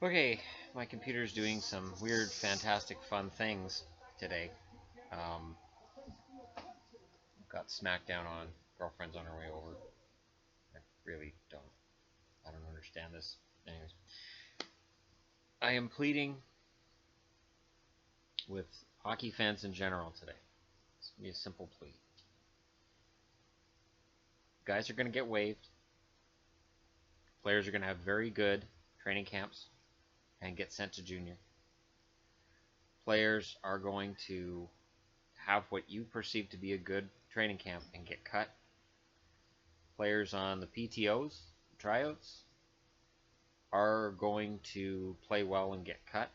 Okay, my computer's doing some weird, fantastic, fun things today. Um, got smacked down on. Girlfriend's on her way over. I really don't. I don't understand this. Anyways, I am pleading with hockey fans in general today. It's gonna be a simple plea. Guys are gonna get waived. Players are gonna have very good training camps and get sent to junior. Players are going to have what you perceive to be a good training camp and get cut. Players on the PTOs, tryouts, are going to play well and get cut.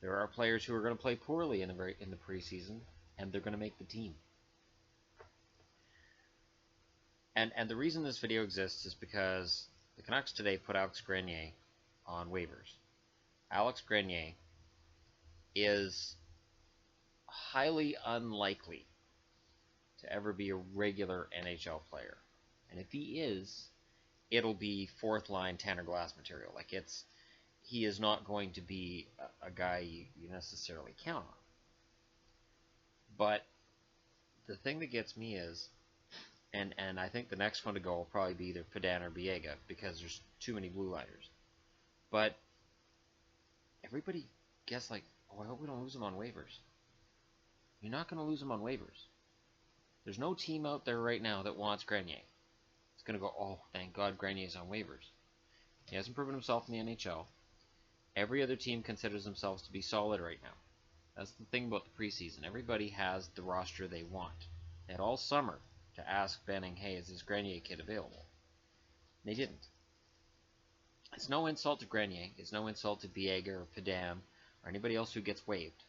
There are players who are going to play poorly in the preseason, and they're going to make the team. And the reason this video exists is because the Canucks today put Alex Grenier on waivers. Alex Grenier is highly unlikely to ever be a regular NHL player. And if he is, it'll be fourth line Tanner Glass material. He is not going to be a guy you necessarily count on. But the thing that gets me is, and I think the next one to go will probably be either Padan or Biega, because there's too many blue liners. But everybody gets like, oh, I hope we don't lose him on waivers. You're not going to lose him on waivers. There's no team out there right now that wants Grenier. It's going to go, oh, thank God Grenier's on waivers. He hasn't proven himself in the NHL. Every other team considers themselves to be solid right now. That's the thing about the preseason. Everybody has the roster they want. They had all summer to ask Benning, hey, is this Grenier kid available? They didn't. It's no insult to Grenier. It's no insult to Biega or Padan or anybody else who gets waived.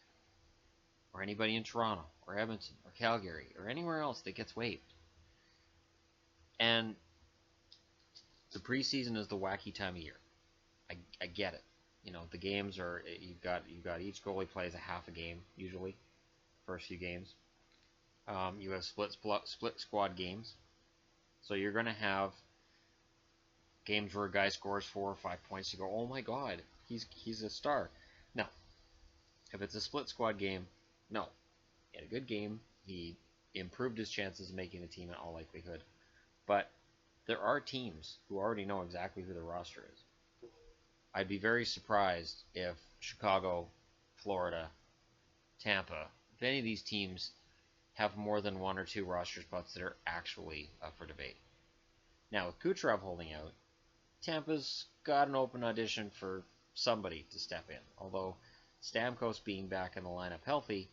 Or anybody in Toronto or Edmonton or Calgary or anywhere else that gets waived. And the preseason is the wacky time of year. I get it. You know, the games are, you've got each goalie plays a half a game usually, first few games. You have split squad games, so you're going to have games where a guy scores 4 or 5 points. You go, oh my God, he's a star. No, if it's a split squad game, no. He had a good game. He improved his chances of making the team in all likelihood. But there are teams who already know exactly who the roster is. I'd be very surprised if Chicago, Florida, Tampa, if any of these teams have more than 1 or 2 roster spots that are actually up for debate. Now, with Kucherov holding out, Tampa's got an open audition for somebody to step in. Although Stamkos being back in the lineup healthy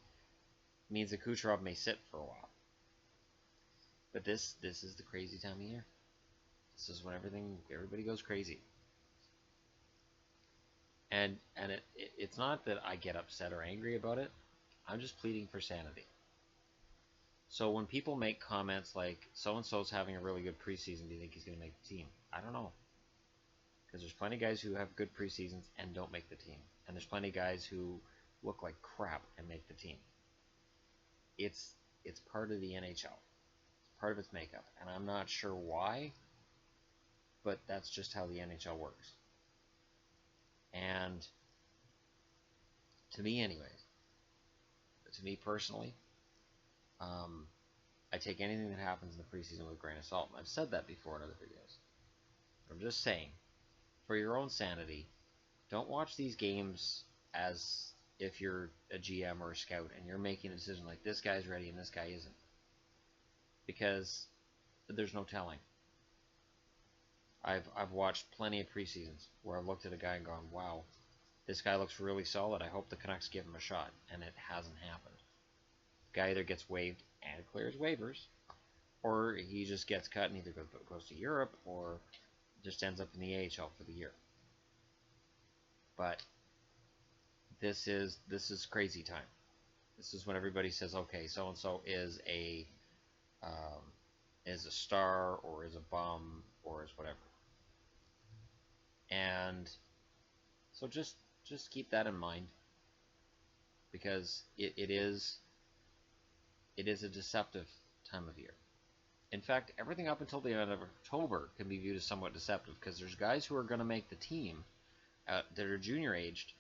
means that Kucherov may sit for a while. But this is the crazy time of year. This is when everybody goes crazy. And it's not that I get upset or angry about it. I'm just pleading for sanity. So when people make comments like, so-and-so's having a really good preseason, do you think he's going to make the team? I don't know. Because there's plenty of guys who have good preseasons and don't make the team. And there's plenty of guys who look like crap and make the team. It's part of the NHL. It's part of its makeup. And I'm not sure why, but that's just how the NHL works. And to me anyways, to me personally, I take anything that happens in the preseason with a grain of salt. And I've said that before in other videos. But I'm just saying, for your own sanity, don't watch these games as if you're a GM or a scout and you're making a decision like this guy's ready and this guy isn't. Because there's no telling. I've watched plenty of preseasons where I've looked at a guy and gone, wow, this guy looks really solid. I hope the Canucks give him a shot. And it hasn't happened. The guy either gets waived and clears waivers, or he just gets cut and either goes to Europe or just ends up in the AHL for the year. But this is crazy time. This is when everybody says, okay, so and so is a star or is a bum or is whatever. And so just keep that in mind, because it is a deceptive time of year. In fact, everything up until the end of October can be viewed as somewhat deceptive, because there's guys who are going to make the team that are junior aged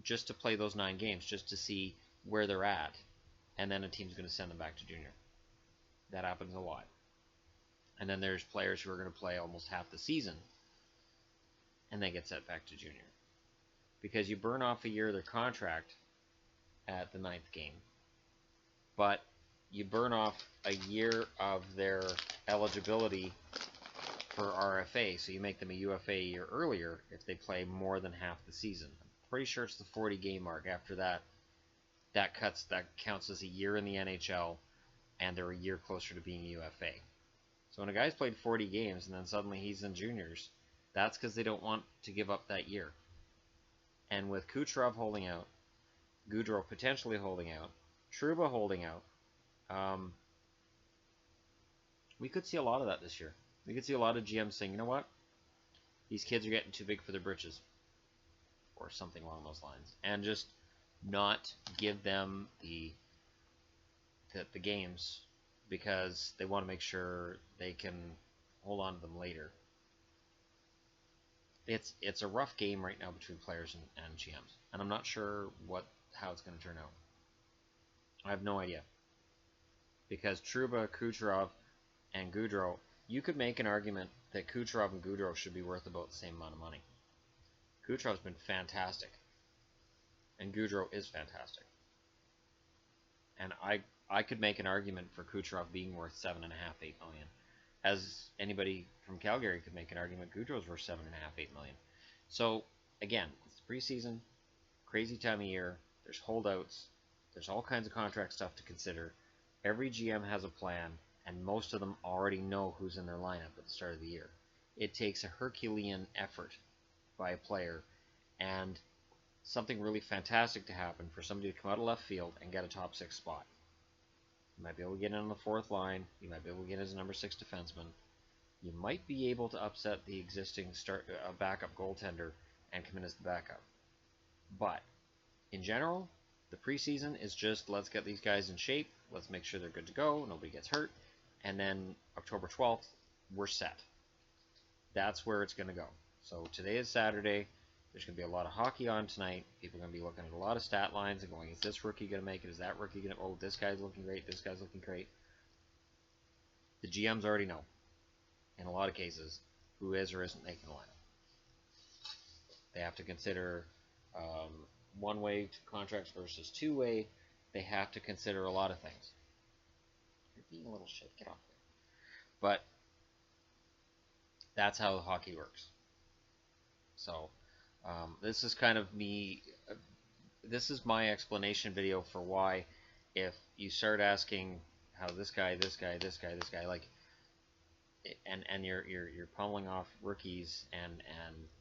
just to play those 9 games, just to see where they're at, and then a team's going to send them back to junior. That happens a lot. And then there's players who are going to play almost half the season, and they get sent back to junior. Because you burn off a year of their contract at the 9th game, but you burn off a year of their eligibility for RFA, so you make them a UFA a year earlier if they play more than half the season. I'm pretty sure it's the 40 game mark. After that, that counts as a year in the NHL, and they're a year closer to being a UFA. So when a guy's played 40 games and then suddenly he's in juniors, that's because they don't want to give up that year. And with Kucherov holding out, Gaudreau potentially holding out, Trouba holding out, we could see a lot of that this year. We could see a lot of GMs saying, you know what, these kids are getting too big for their britches, or something along those lines, and just not give them the games because they want to make sure they can hold on to them later. It's a rough game right now between players and GMs, and I'm not sure how it's going to turn out. I have no idea, because Trouba, Kucherov, and Gaudreau, you could make an argument that Kucherov and Gaudreau should be worth about the same amount of money. Kucherov's been fantastic, and Gaudreau is fantastic. And I could make an argument for Kucherov being worth $7.5, $8 million. As anybody from Calgary could make an argument, Gaudreau's worth $7.5, $8 million. So again, it's the preseason, crazy time of year. There's holdouts. There's all kinds of contract stuff to consider. Every GM has a plan, and most of them already know who's in their lineup at the start of the year. It takes a Herculean effort by a player and something really fantastic to happen for somebody to come out of left field and get a top 6 spot. You might be able to get in on the 4th line. You might be able to get as a number 6 defenseman. You might be able to upset the existing backup goaltender and come in as the backup. But in general, the preseason is just, let's get these guys in shape. Let's make sure they're good to go. Nobody gets hurt. And then October 12th, we're set. That's where it's going to go. So today is Saturday. There's going to be a lot of hockey on tonight. People are going to be looking at a lot of stat lines and going, is this rookie going to make it? Is that rookie going to... Oh, this guy's looking great. This guy's looking great. The GMs already know, in a lot of cases, who is or isn't making the lineup. They have to consider one-way contracts versus two-way. They have to consider a lot of things. You're being a little shit. Get off there. But that's how hockey works. So this is kind of me. This is my explanation video for why, if you start asking how this guy, like, and you're pummeling off rookies and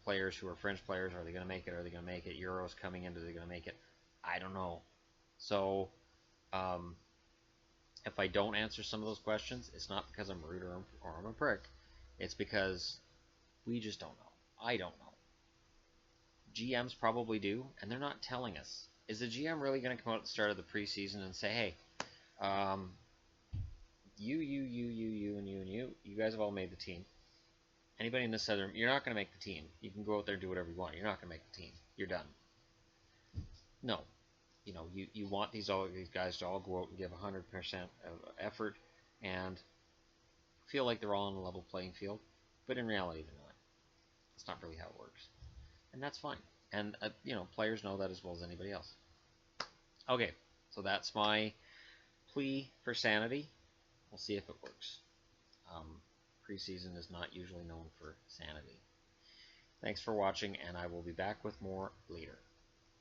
players who are fringe players, are they going to make it? Are they going to make it? Euros coming in, are they going to make it? I don't know. So if I don't answer some of those questions, it's not because I'm rude or I'm a prick. It's because we just don't know. I don't know. GMs probably do, and they're not telling us. Is the GM really going to come out at the start of the preseason and say, hey, you guys have all made the team. Anybody in this other room, you're not going to make the team. You can go out there and do whatever you want. You're not going to make the team. You're done. No. You know, you want these guys to all go out and give 100% of effort and feel like they're all on a level playing field, but in reality they're not. That's not really how it works, and that's fine. And players know that as well as anybody else. Okay, so that's my plea for sanity. We'll see if it works. Preseason is not usually known for sanity. Thanks for watching, and I will be back with more later.